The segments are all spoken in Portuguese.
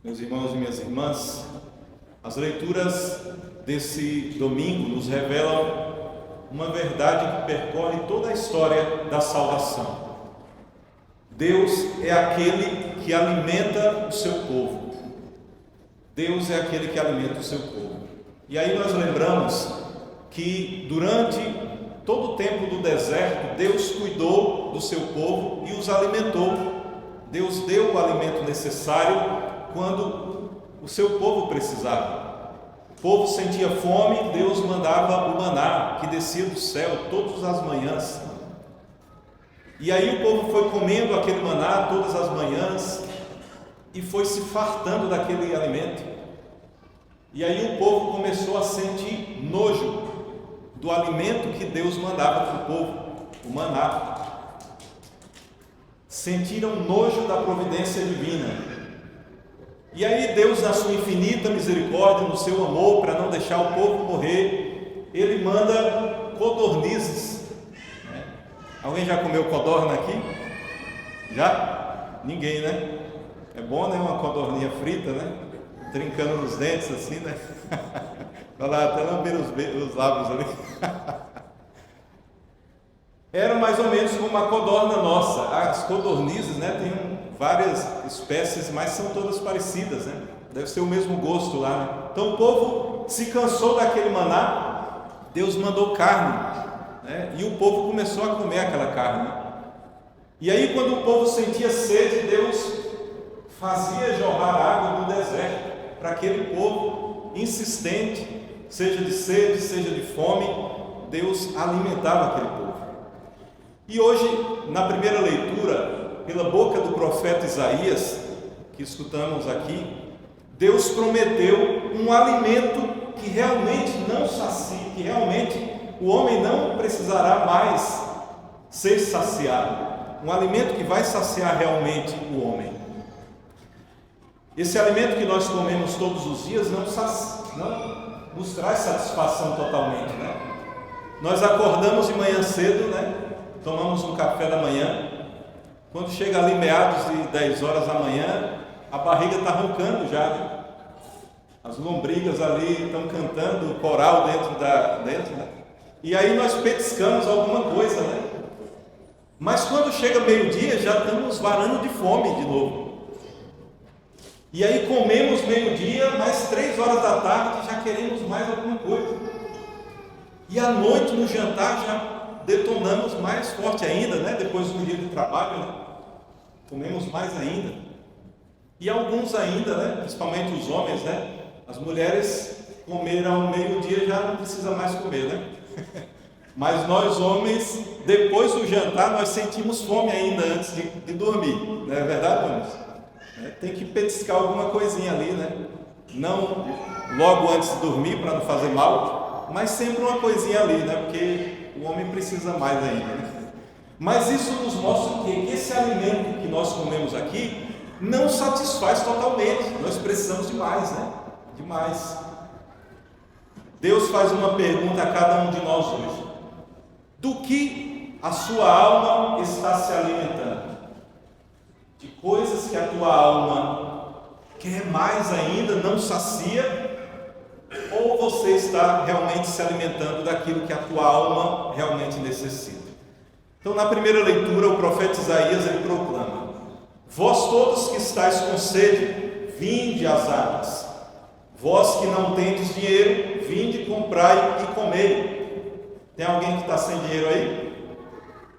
Meus irmãos e minhas irmãs, as leituras desse domingo nos revelam uma verdade que percorre toda a história da salvação. Deus é aquele que alimenta o seu povo. Deus é aquele que alimenta o seu povo. E aí nós lembramos que durante todo o tempo do deserto, Deus cuidou do seu povo e os alimentou. Deus deu o alimento necessário quando o seu povo precisava. O povo sentia fome, Deus mandava o maná que descia do céu todas as manhãs. E aí o povo foi comendo aquele maná todas as manhãs e foi se fartando daquele alimento. E aí o povo começou a sentir nojo do alimento que Deus mandava para o povo, o maná. Sentiram nojo da providência divina. E aí Deus, na sua infinita misericórdia, no seu amor, para não deixar o povo morrer, Ele manda codornizes. Alguém já comeu codorna aqui? Já? Ninguém, né? É bom, né? Uma codorninha frita, né? Trincando nos dentes assim, né? Vai lá, até lamber os lábios ali. Era mais ou menos como uma codorna nossa. As codornizes, né? Tem várias espécies, mas são todas parecidas, né? Deve ser o mesmo gosto lá, né? Então o povo se cansou daquele maná, Deus mandou carne, né? E o povo começou a comer aquela carne. E aí quando o povo sentia sede, Deus fazia jorrar água do deserto para aquele povo insistente, seja de sede, seja de fome, Deus alimentava aquele povo. E hoje, na primeira leitura, pela boca do profeta Isaías, que escutamos aqui, Deus prometeu um alimento que realmente não sacia, que realmente o homem não precisará mais ser saciado, um alimento que vai saciar realmente o homem. Esse alimento que nós comemos todos os dias não nos traz satisfação totalmente, né? Nós acordamos de manhã cedo, né? Tomamos um café da manhã. Quando chega ali meados de 10 horas da manhã, a barriga está roncando já, né? As lombrigas ali estão cantando o coral dentro, né? E aí nós petiscamos alguma coisa, né? Mas quando chega meio-dia, já estamos varando de fome de novo. E aí comemos meio-dia, mais 3 horas da tarde, já queremos mais alguma coisa. E à noite, no jantar, já detonamos mais forte ainda, né? Depois do dia de trabalho, né? Comemos mais ainda. E alguns ainda, né? Principalmente os homens, né? As mulheres comeram ao meio-dia, já não precisa mais comer, né? Mas nós homens, depois do jantar, nós sentimos fome ainda antes de dormir. Não é verdade, homens? Tem que petiscar alguma coisinha ali, né? Não logo antes de dormir, para não fazer mal, mas sempre uma coisinha ali, né? Porque o homem precisa mais ainda, né? Mas isso nos mostra que esse alimento que nós comemos aqui não satisfaz totalmente. Nós precisamos de mais, né? De mais. Deus faz uma pergunta a cada um de nós hoje: do que a sua alma está se alimentando? De coisas que a tua alma quer mais ainda, não sacia? Ou você está realmente se alimentando daquilo que a tua alma realmente necessita? Então, na primeira leitura, o profeta Isaías, ele proclama: vós todos que estáis com sede, vinde às águas. Vós que não tendes dinheiro, vinde, comprai e comei. Tem alguém que está sem dinheiro aí?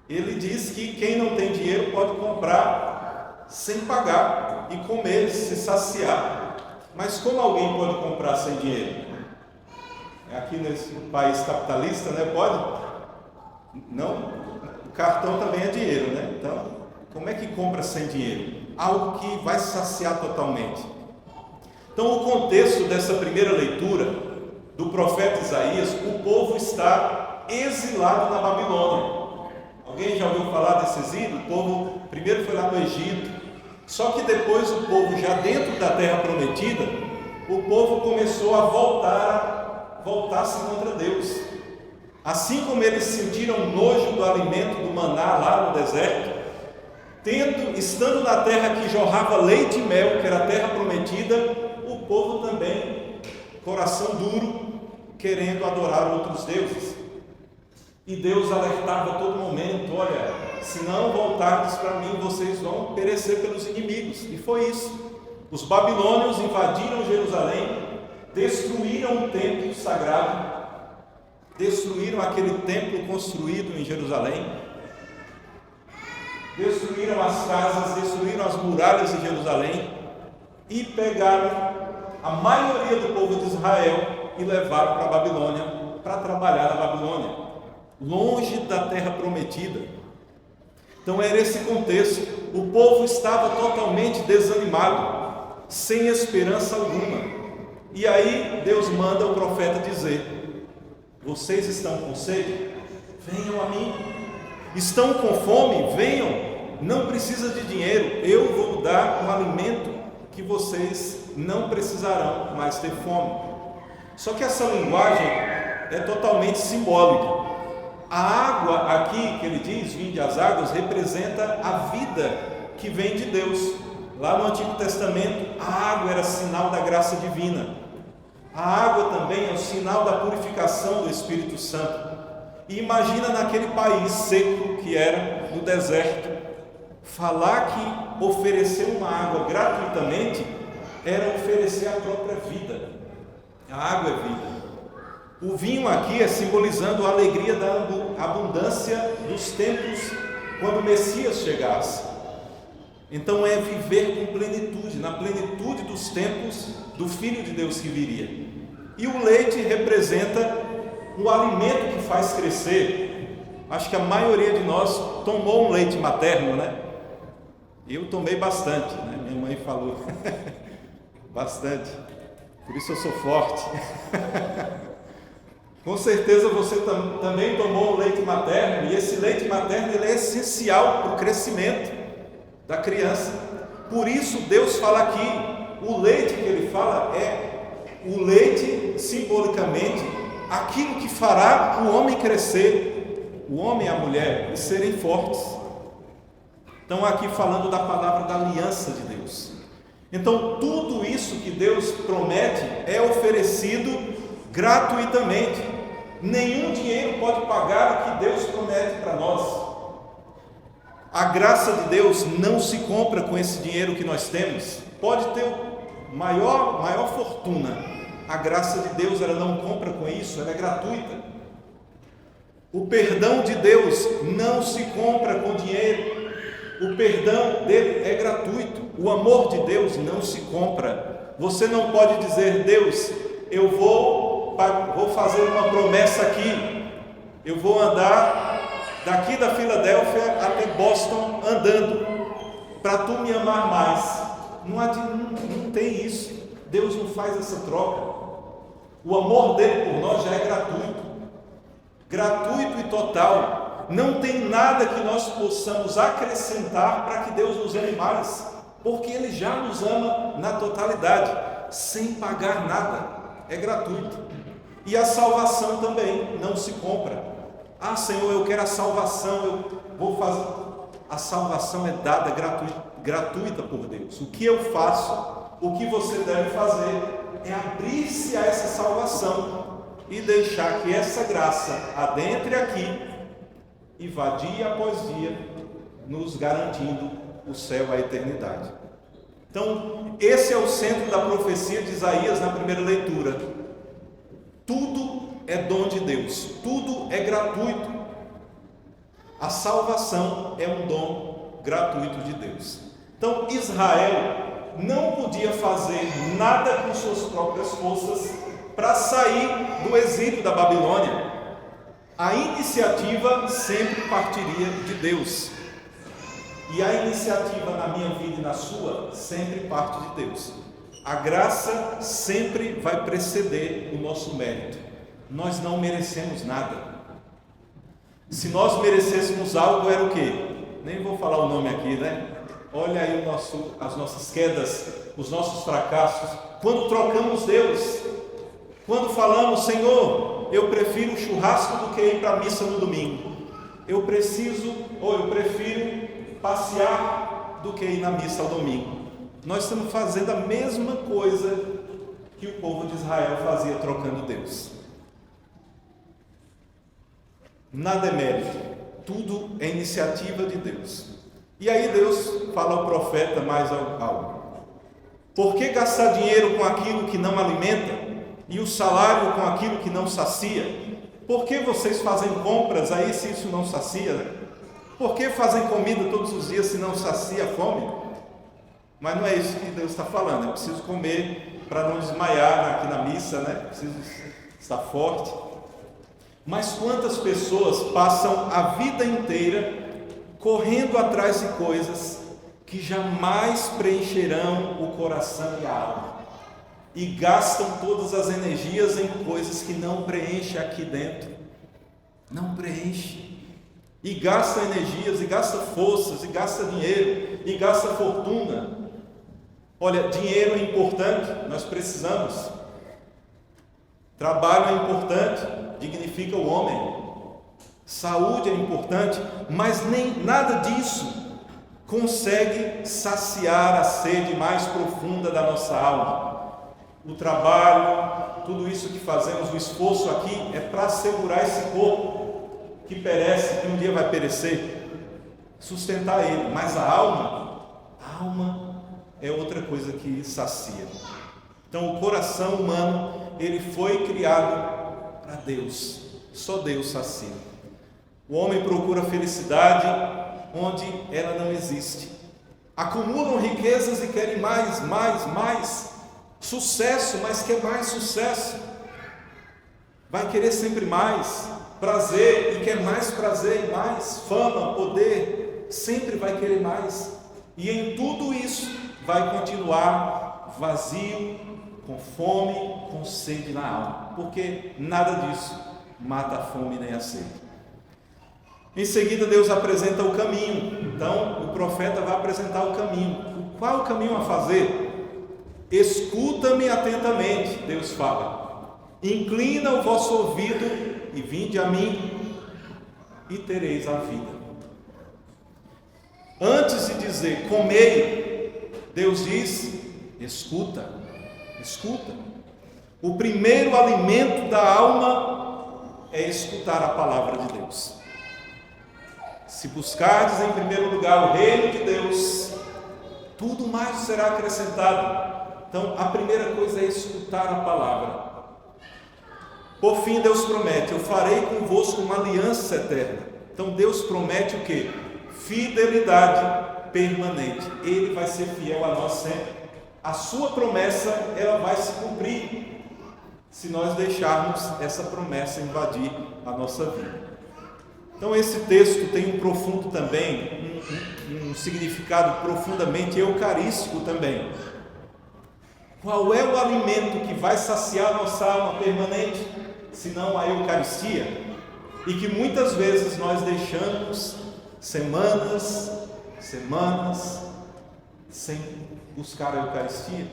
Ele diz que quem não tem dinheiro pode comprar sem pagar e comer, se saciar. Mas como alguém pode comprar sem dinheiro? Aqui nesse país capitalista, né? Pode? Não? O cartão também é dinheiro, né? Então, como é que compra sem dinheiro? Algo que vai saciar totalmente. Então, o contexto dessa primeira leitura do profeta Isaías, o povo está exilado na Babilônia. Alguém já ouviu falar desse exílio? O povo primeiro foi lá no Egito, só que depois o povo, já dentro da terra prometida, o povo começou a voltar-se contra Deus. Assim como eles sentiram nojo do alimento do maná lá no deserto, estando na terra que jorrava leite e mel, que era a terra prometida, o povo também, coração duro, querendo adorar outros deuses. E Deus alertava a todo momento: olha, se não voltardes para mim, vocês vão perecer pelos inimigos. E foi isso. Os babilônios invadiram Jerusalém, destruíram o templo sagrado, destruíram aquele templo construído em Jerusalém, destruíram as casas, destruíram as muralhas de Jerusalém e pegaram a maioria do povo de Israel e levaram para a Babilônia, para trabalhar na Babilônia, longe da terra prometida. Então era esse contexto. O povo estava totalmente desanimado, sem esperança alguma. E aí Deus manda o profeta dizer: vocês estão com sede? Venham a mim. Estão com fome? Venham. Não precisa de dinheiro, eu vou dar um alimento que vocês não precisarão mais ter fome. Só que essa linguagem é totalmente simbólica. A água aqui que ele diz, vinde as águas, representa a vida que vem de Deus. Lá no Antigo Testamento, a água era sinal da graça divina. A água também é o sinal da purificação do Espírito Santo. E imagina naquele país seco que era, no deserto, falar que oferecer uma água gratuitamente era oferecer a própria vida. A água é vida. O vinho aqui é simbolizando a alegria da abundância dos tempos quando o Messias chegasse. Então é viver com plenitude, na plenitude dos tempos do Filho de Deus que viria. E o leite representa um alimento que faz crescer. Acho que a maioria de nós tomou um leite materno, né? Eu tomei bastante, né? Minha mãe falou bastante, por isso eu sou forte. Com certeza você também tomou o leite materno, e esse leite materno ele é essencial para o crescimento da criança. Por isso Deus fala aqui, o leite que ele fala é o leite, simbolicamente, aquilo que fará o homem crescer, o homem e a mulher, e serem fortes. Então aqui falando da palavra da aliança de Deus. Então tudo isso que Deus promete é oferecido gratuitamente. Nenhum dinheiro pode pagar o que Deus promete para nós. A graça de Deus não se compra com esse dinheiro que nós temos. Pode ter maior fortuna, a graça de Deus ela não compra com isso, ela é gratuita. O perdão de Deus não se compra com dinheiro. O perdão dele é gratuito. O amor de Deus não se compra. Você não pode dizer: Deus, eu vou fazer uma promessa aqui, eu vou andar daqui da Filadélfia até Boston andando, para tu me amar mais. Não tem isso. Deus não faz essa troca. O amor dele por nós já é gratuito e total. Não tem nada que nós possamos acrescentar para que Deus nos ame mais, porque ele já nos ama na totalidade, sem pagar nada, é gratuito. E a salvação também não se compra. Ah, Senhor, eu quero a salvação, eu vou fazer. A salvação é dada gratuita por Deus. O que eu faço, o que você deve fazer é abrir-se a essa salvação e deixar que essa graça adentre aqui e vá dia após dia nos garantindo o céu, a eternidade. Então, esse é o centro da profecia de Isaías na primeira leitura. Tudo é dom de Deus, tudo é gratuito. A salvação é um dom gratuito de Deus. Então, Israel não podia fazer nada com suas próprias forças para sair do exílio da Babilônia. A iniciativa sempre partiria de Deus. E a iniciativa na minha vida e na sua sempre parte de Deus. A graça sempre vai preceder o nosso mérito. Nós não merecemos nada. Se nós merecêssemos algo, era o quê? Nem vou falar o nome aqui, né? Olha aí as nossas quedas, os nossos fracassos. Quando trocamos Deus, quando falamos: Senhor, eu prefiro o churrasco do que ir para a missa no domingo. Eu prefiro passear do que ir na missa ao domingo. Nós estamos fazendo a mesma coisa que o povo de Israel fazia trocando Deus. Nada é mérito, tudo é iniciativa de Deus. E aí Deus fala ao profeta mais algo. Por que gastar dinheiro com aquilo que não alimenta e o salário com aquilo que não sacia? Por que vocês fazem compras aí se isso não sacia? Por que fazem comida todos os dias se não sacia a fome? Mas não é isso que Deus está falando. É preciso comer para não desmaiar aqui na missa, né? Preciso estar forte. Mas quantas pessoas passam a vida inteira correndo atrás de coisas que jamais preencherão o coração e a alma, e gastam todas as energias em coisas que não preenchem aqui dentro, não preenche, e gasta energias, e gasta forças, e gasta dinheiro, e gasta fortuna. Olha, dinheiro é importante, nós precisamos. Trabalho é importante, dignifica o homem. Saúde é importante, mas nem nada disso consegue saciar a sede mais profunda da nossa alma. O trabalho, tudo isso que fazemos, o esforço aqui é para assegurar esse corpo que perece, que um dia vai perecer, sustentar ele, mas a alma é outra coisa que sacia. Então o coração humano, ele foi criado para Deus, só Deus sacia. O homem procura felicidade onde ela não existe. Acumulam riquezas e querem mais. Sucesso, mas quer mais sucesso. Vai querer sempre mais. Prazer e quer mais prazer e mais. Fama, poder, sempre vai querer mais. E em tudo isso vai continuar vazio, com fome, com sede na alma. Porque nada disso mata a fome nem a sede. Em seguida Deus apresenta o caminho. Então o profeta vai apresentar o caminho. Qual o caminho a fazer? Escuta-me atentamente, Deus fala. Inclina o vosso ouvido e vinde a mim e tereis a vida. Antes de dizer comei, Deus diz escuta. O primeiro alimento da alma é escutar a palavra de Deus. Se buscardes em primeiro lugar o reino de Deus, tudo mais será acrescentado. Então, a primeira coisa é escutar a palavra. Por fim, Deus promete: eu farei convosco uma aliança eterna. Então, Deus promete o quê? Fidelidade permanente. Ele vai ser fiel a nós sempre. A sua promessa, ela vai se cumprir, se nós deixarmos essa promessa invadir a nossa vida. Então esse texto tem um profundo também, um significado profundamente eucarístico também. Qual é o alimento que vai saciar nossa alma permanente, senão a Eucaristia? E que muitas vezes nós deixamos semanas sem buscar a Eucaristia.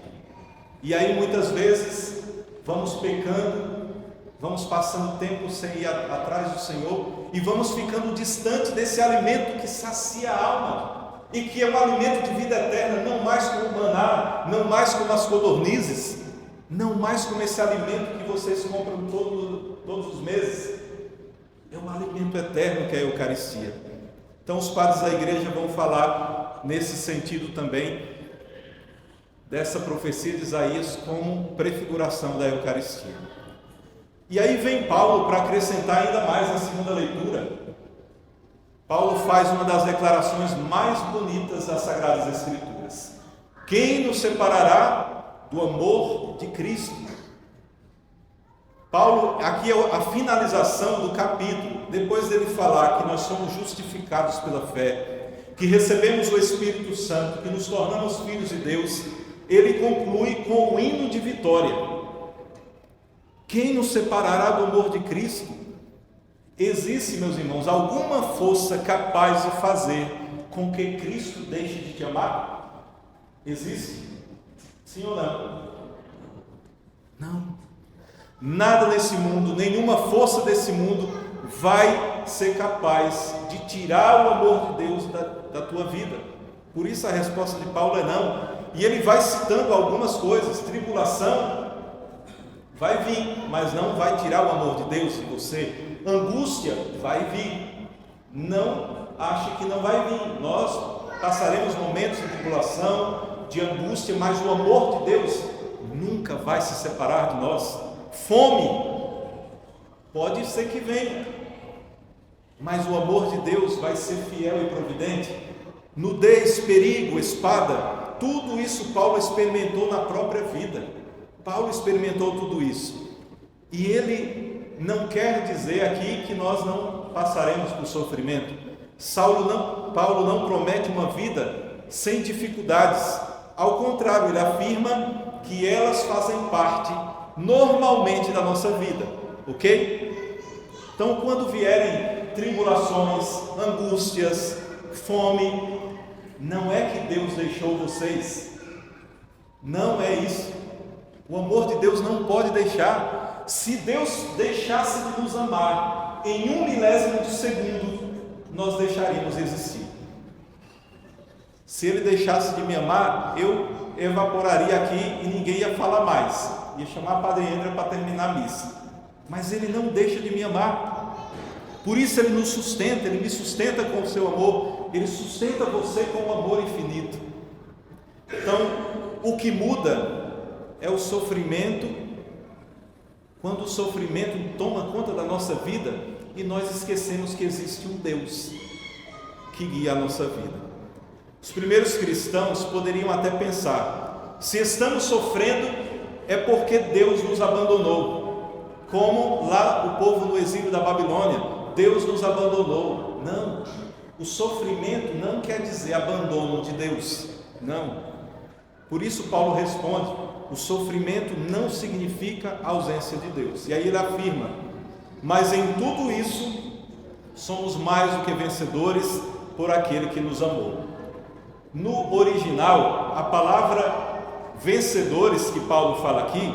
E aí muitas vezes vamos pecando, vamos passando tempo sem ir atrás do Senhor e vamos ficando distante desse alimento que sacia a alma e que é um alimento de vida eterna, não mais como o maná, não mais como as codornizes, não mais como esse alimento que vocês compram todos os meses. É um alimento eterno que é a Eucaristia. Então os padres da igreja vão falar nesse sentido também dessa profecia de Isaías como prefiguração da Eucaristia. E aí vem Paulo para acrescentar ainda mais na segunda leitura. Paulo faz uma das declarações mais bonitas das Sagradas Escrituras: quem nos separará do amor de Cristo? Paulo, aqui é a finalização do capítulo, depois dele falar que nós somos justificados pela fé, que recebemos o Espírito Santo, que nos tornamos filhos de Deus, ele conclui com o hino de vitória. Quem nos separará do amor de Cristo? Existe, meus irmãos, alguma força capaz de fazer com que Cristo deixe de te amar? Existe? Sim ou não? Não. Nada nesse mundo, nenhuma força desse mundo vai ser capaz de tirar o amor de Deus da tua vida. Por isso a resposta de Paulo é não. E ele vai citando algumas coisas. Tribulação vai vir, mas não vai tirar o amor de Deus de você. Angústia vai vir. Não ache que não vai vir. Nós passaremos momentos de tribulação, de angústia, mas o amor de Deus nunca vai se separar de nós. Fome pode ser que venha, mas o amor de Deus vai ser fiel e providente. Nudez, perigo, espada, tudo isso Paulo experimentou na própria vida. Paulo experimentou tudo isso. E ele não quer dizer aqui que nós não passaremos por sofrimento. Paulo não promete uma vida sem dificuldades. Ao contrário, ele afirma que elas fazem parte normalmente da nossa vida, ok? Então, quando vierem tribulações, angústias, fome, não é que Deus deixou vocês, não é isso. O amor de Deus não pode deixar. Se Deus deixasse de nos amar em 1/1000 de segundo, nós deixaríamos existir. Se Ele deixasse de me amar, eu evaporaria aqui e ninguém ia falar mais, ia chamar a Padre André para terminar a missa. Mas Ele não deixa de me amar. Por isso Ele nos sustenta, Ele me sustenta com o seu amor, Ele sustenta você com o amor infinito. Então, o que muda é o sofrimento. Quando o sofrimento toma conta da nossa vida e nós esquecemos que existe um Deus que guia a nossa vida. Os primeiros cristãos poderiam até pensar: se estamos sofrendo é porque Deus nos abandonou, como lá o povo no exílio da Babilônia, Deus nos abandonou. Não, o sofrimento não quer dizer abandono de Deus, não. Por isso Paulo responde: o sofrimento não significa ausência de Deus. E aí ele afirma: mas em tudo isso somos mais do que vencedores por aquele que nos amou. No original, a palavra vencedores que Paulo fala aqui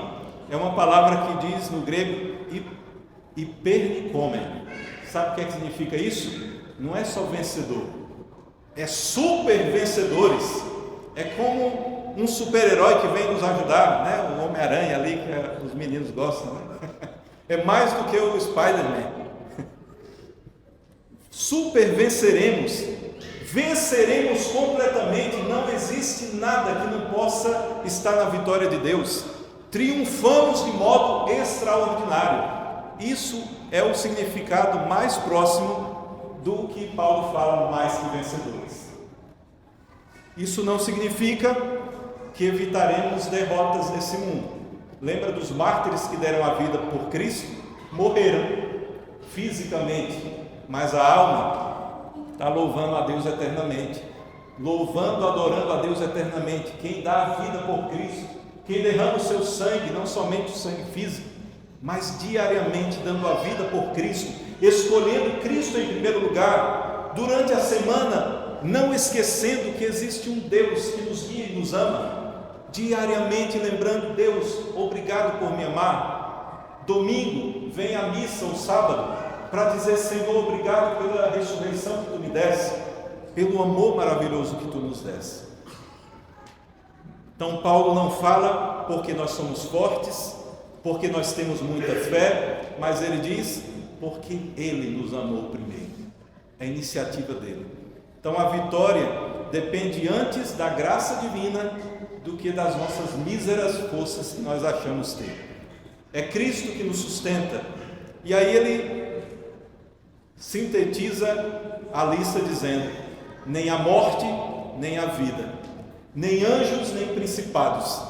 é uma palavra que diz no grego hipernicomen. Sabe o que significa isso? Não é só vencedor, é super vencedores. É como um super-herói que vem nos ajudar, né? O Homem-Aranha ali que os meninos gostam, né? É mais do que o Spider-Man. Super venceremos, venceremos completamente. Não existe nada que não possa estar na vitória de Deus. Triunfamos de modo extraordinário. Isso é o significado mais próximo do que Paulo fala no mais que vencedores. Isso não significa que evitaremos derrotas nesse mundo. Lembra dos mártires que deram a vida por Cristo? Morreram fisicamente, mas a alma está louvando a Deus eternamente, louvando, adorando a Deus eternamente. Quem dá a vida por Cristo, quem derrama o seu sangue, não somente o sangue físico, mas diariamente dando a vida por Cristo, escolhendo Cristo em primeiro lugar, durante a semana, não esquecendo que existe um Deus que nos guia e nos ama, diariamente lembrando: Deus, obrigado por me amar. Domingo, vem à missa ou sábado, para dizer: Senhor, obrigado pela ressurreição que Tu me deste, pelo amor maravilhoso que Tu nos deste. Então Paulo não fala porque nós somos fortes, porque nós temos muita fé, mas ele diz: porque Ele nos amou primeiro. É a iniciativa dele. Então a vitória depende antes da graça divina do que das nossas míseras forças que nós achamos ter. É Cristo que nos sustenta. E aí ele sintetiza a lista dizendo: nem a morte, nem a vida, nem anjos, nem principados,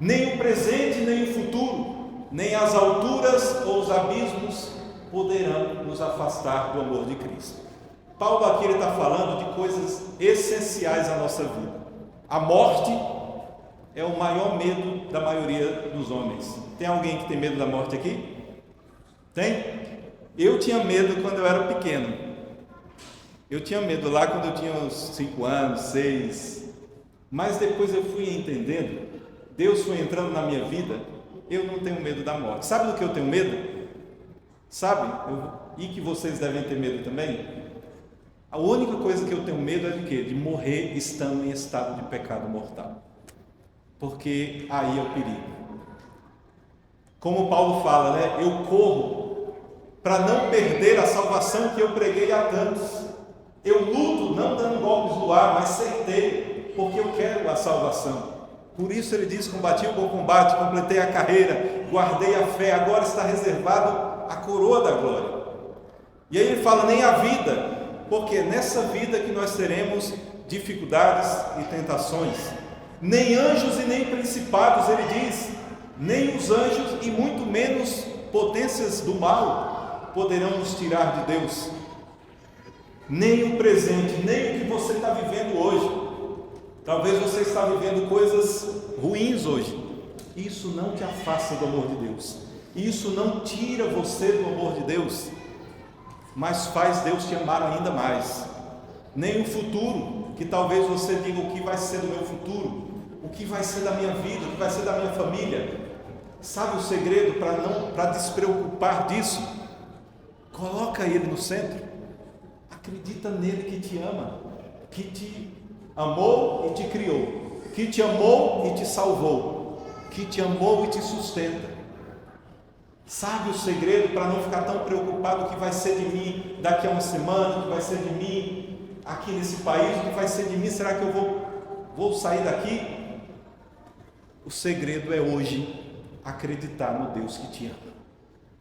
nem o presente, nem o futuro, nem as alturas ou os abismos poderão nos afastar do amor de Cristo. Paulo aqui está falando de coisas essenciais à nossa vida. A morte é o maior medo da maioria dos homens. Tem alguém que tem medo da morte aqui? Tem? Eu tinha medo quando eu era pequeno. Eu tinha medo lá quando eu tinha uns 5 anos, 6. Mas depois eu fui entendendo, Deus foi entrando na minha vida, eu não tenho medo da morte. Sabe do que eu tenho medo? Sabe? E que vocês devem ter medo também. A única coisa que eu tenho medo é de quê? De morrer estando em estado de pecado mortal. Porque aí é o perigo. Como Paulo fala, né? Eu corro para não perder a salvação que eu preguei a tantos. Eu luto, não dando golpes no ar, mas certeiro, porque eu quero a salvação. Por isso ele diz: combati o bom combate, completei a carreira, guardei a fé, agora está reservado a coroa da glória. E aí ele fala: nem a vida, porque é nessa vida que nós teremos dificuldades e tentações. Nem anjos e nem principados, ele diz, nem os anjos e muito menos potências do mal poderão nos tirar de Deus. Nem o presente, nem o que você está vivendo hoje. Talvez você está vivendo coisas ruins hoje. Isso não te afasta do amor de Deus. Isso não tira você do amor de Deus, mas faz Deus te amar ainda mais. Nem o futuro, que talvez você diga: o que vai ser do meu futuro? O que vai ser da minha vida? O que vai ser da minha família? Sabe o segredo para despreocupar disso? Coloca Ele no centro. Acredita nele que te ama, que te amou e te criou, que te amou e te salvou, que te amou e te sustenta. Sabe o segredo para não ficar tão preocupado: o que vai ser de mim daqui a uma semana, o que vai ser de mim aqui nesse país, o que vai ser de mim, será que eu vou sair daqui? O segredo é hoje acreditar no Deus que te ama.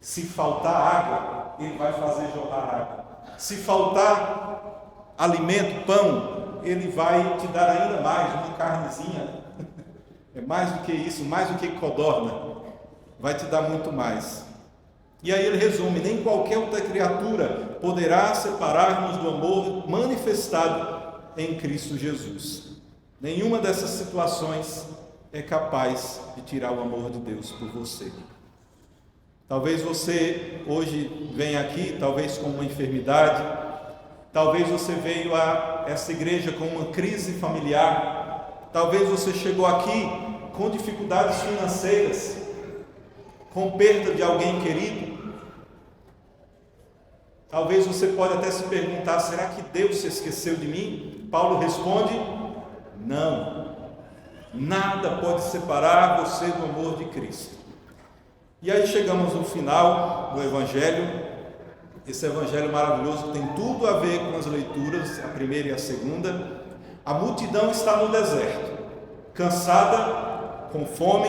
Se faltar água, Ele vai fazer jorrar água. Se faltar alimento, pão, Ele vai te dar ainda mais, uma carnezinha. É mais do que isso, mais do que codorna. Vai te dar muito mais. E aí ele resume: nem qualquer outra criatura poderá separar-nos do amor manifestado em Cristo Jesus. Nenhuma dessas situações é capaz de tirar o amor de Deus por você. Talvez você hoje venha aqui, talvez com uma enfermidade, talvez você veio a essa igreja com uma crise familiar, talvez você chegou aqui com dificuldades financeiras, com perda de alguém querido. Talvez você pode até se perguntar: será que Deus se esqueceu de mim? Paulo responde: não. Nada pode separar você do amor de Cristo. E aí chegamos no final do Evangelho, esse Evangelho maravilhoso que tem tudo a ver com as leituras, a primeira e a segunda. A multidão está no deserto, cansada, com fome,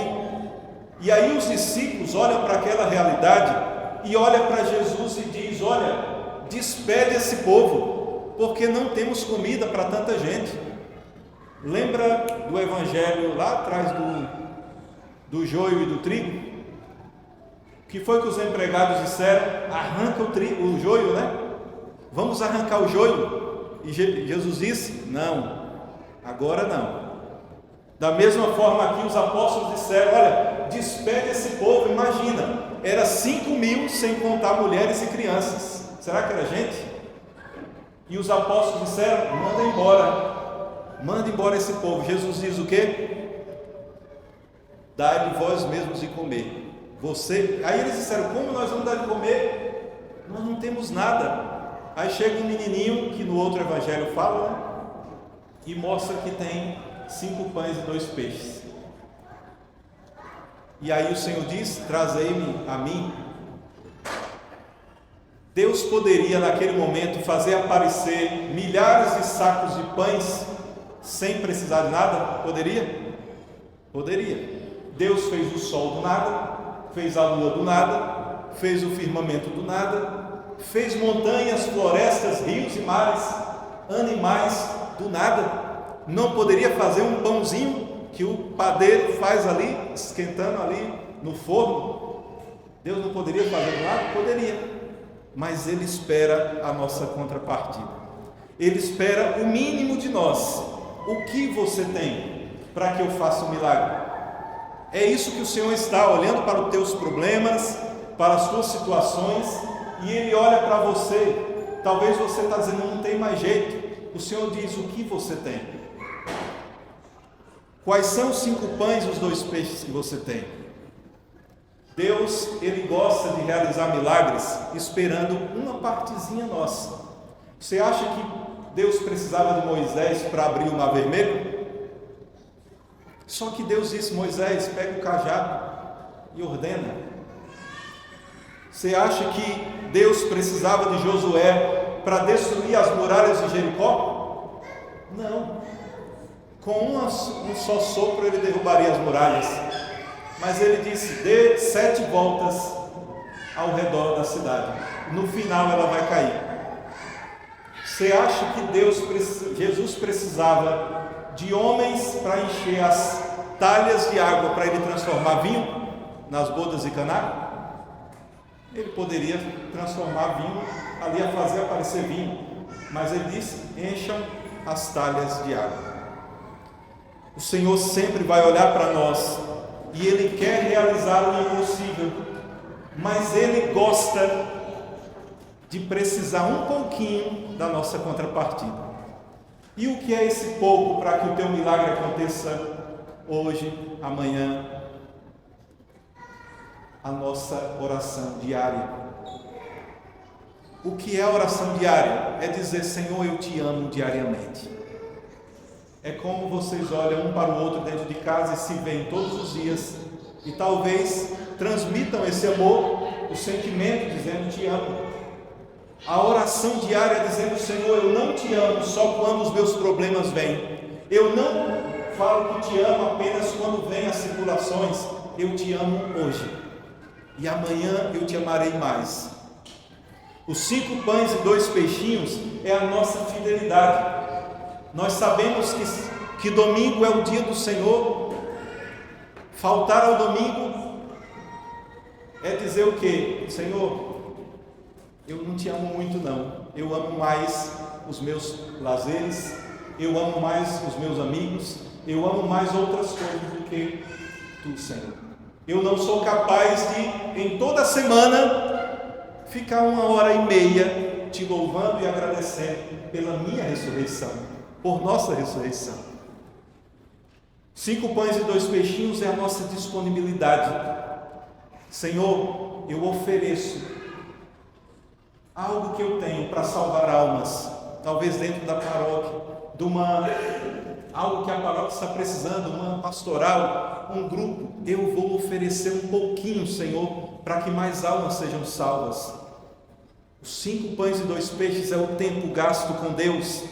e aí os discípulos olham para aquela realidade e olham para Jesus e diz: olha, despede esse povo, porque não temos comida para tanta gente. Lembra do Evangelho lá atrás do joio e do trigo? O que foi que os empregados disseram? Arranca o joio, né? Vamos arrancar o joio. E Jesus disse: não, agora não. Da mesma forma aqui os apóstolos disseram: olha, despede esse povo. Imagina, era 5.000 sem contar mulheres e crianças. Será que era gente? E os apóstolos disseram: manda embora. Manda embora esse povo. Jesus diz o quê? Dai-lhe vós mesmos de comer. Aí eles disseram: como nós vamos dar de comer? Nós não temos nada. Aí chega um menininho, que no outro evangelho fala, né? E mostra que tem 5 pães e 2 peixes. E aí o Senhor diz: trazei-me a mim. Deus poderia naquele momento fazer aparecer milhares de sacos de pães sem precisar de nada? Poderia? Poderia. Deus fez o sol do nada, fez a lua do nada, fez o firmamento do nada, fez montanhas, florestas, rios e mares, animais do nada. Não poderia fazer um pãozinho que o padeiro faz ali, esquentando ali no forno? Deus não poderia fazer do nada? Poderia. Mas Ele espera a nossa contrapartida. Ele espera o mínimo de nós. O que você tem para que eu faça um milagre? É isso que o Senhor está olhando para os teus problemas, para as tuas situações, e Ele olha para você. Talvez você está dizendo: não tem mais jeito. O Senhor diz: o que você tem? Quais são os 5 pães e os 2 peixes que você tem? Deus, Ele gosta de realizar milagres esperando uma partezinha nossa. Você acha que Deus precisava de Moisés para abrir o mar vermelho? Só que Deus disse: Moisés, pega o cajado e ordena. Você acha que Deus precisava de Josué para destruir as muralhas de Jericó? Não. Com um só sopro ele derrubaria as muralhas. Mas ele disse: dê 7 voltas ao redor da cidade. No final ela vai cair. Você acha que Jesus precisava de homens para encher as talhas de água para ele transformar vinho nas bodas de Caná? Ele poderia transformar vinho ali, a fazer aparecer vinho, mas ele disse: encham as talhas de água. O Senhor sempre vai olhar para nós e Ele quer realizar o impossível, mas Ele gosta de precisar um pouquinho da nossa contrapartida. E o que é esse pouco para que o teu milagre aconteça hoje, amanhã? A nossa oração diária. O que é a oração diária? É dizer: Senhor, eu te amo diariamente. É como vocês olham um para o outro dentro de casa e se veem todos os dias e talvez transmitam esse amor, o sentimento dizendo: te amo. A oração diária é dizendo: Senhor, eu não te amo só quando os meus problemas vêm. Eu não falo que te amo apenas quando vêm as tribulações. Eu te amo hoje. E amanhã eu te amarei mais. Os 5 pães e 2 peixinhos é a nossa fidelidade. Nós sabemos que domingo é o dia do Senhor. Faltar ao domingo é dizer o quê? Senhor, eu não te amo muito não. Eu amo mais os meus lazeres, eu amo mais os meus amigos, eu amo mais outras coisas do que tu, Senhor. Eu não sou capaz de, em toda semana, ficar 1h30 te louvando e agradecendo pela minha ressurreição, por nossa ressurreição. 5 pães e 2 peixinhos é a nossa disponibilidade. Senhor, eu ofereço algo que eu tenho para salvar almas, talvez dentro da paróquia, algo que a paróquia está precisando, uma pastoral, um grupo. Eu vou oferecer um pouquinho, Senhor, para que mais almas sejam salvas. Os 5 pães e 2 peixes é o tempo gasto com Deus.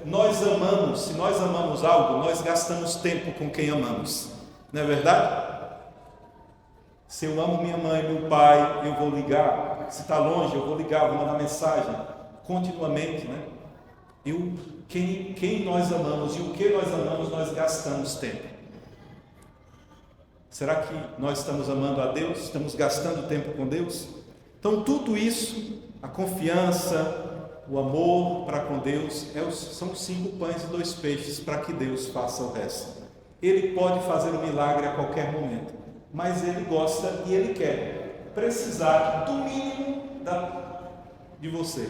Nós amamos, se nós amamos algo, nós gastamos tempo com quem amamos, não é verdade? Se eu amo minha mãe, meu pai, eu vou ligar. Se está longe, eu vou ligar, vou mandar mensagem continuamente, né? Quem nós amamos e o que nós amamos, nós gastamos tempo. Será que nós estamos amando a Deus? Estamos gastando tempo com Deus? Então tudo isso, a confiança, o amor para com Deus, são 5 pães e 2 peixes para que Deus faça o resto. Ele pode fazer o milagre a qualquer momento, mas Ele gosta e Ele quer precisar do mínimo de você,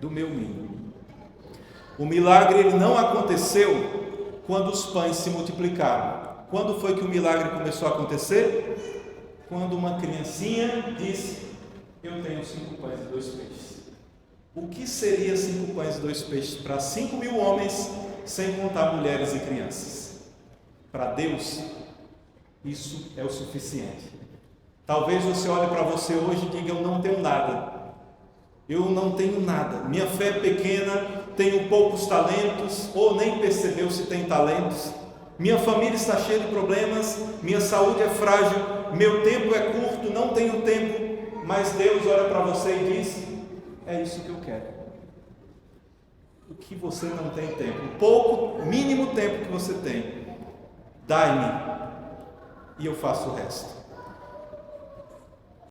do meu mínimo. O milagre ele não aconteceu quando os pães se multiplicaram. Quando foi que o milagre começou a acontecer? Quando uma criancinha disse: eu tenho 5 pães e 2 peixes. O que seria 5 pães e 2 peixes para 5.000 homens, sem contar mulheres e crianças? Para Deus, isso é o suficiente. Talvez você olhe para você hoje e diga: eu não tenho nada. Eu não tenho nada. Minha fé é pequena, tenho poucos talentos, ou nem percebeu se tem talentos. Minha família está cheia de problemas, minha saúde é frágil, meu tempo é curto, não tenho tempo. Mas Deus olha para você e diz: é isso que eu quero. O que você não tem tempo, o pouco, mínimo tempo que você tem, dai-me e eu faço o resto.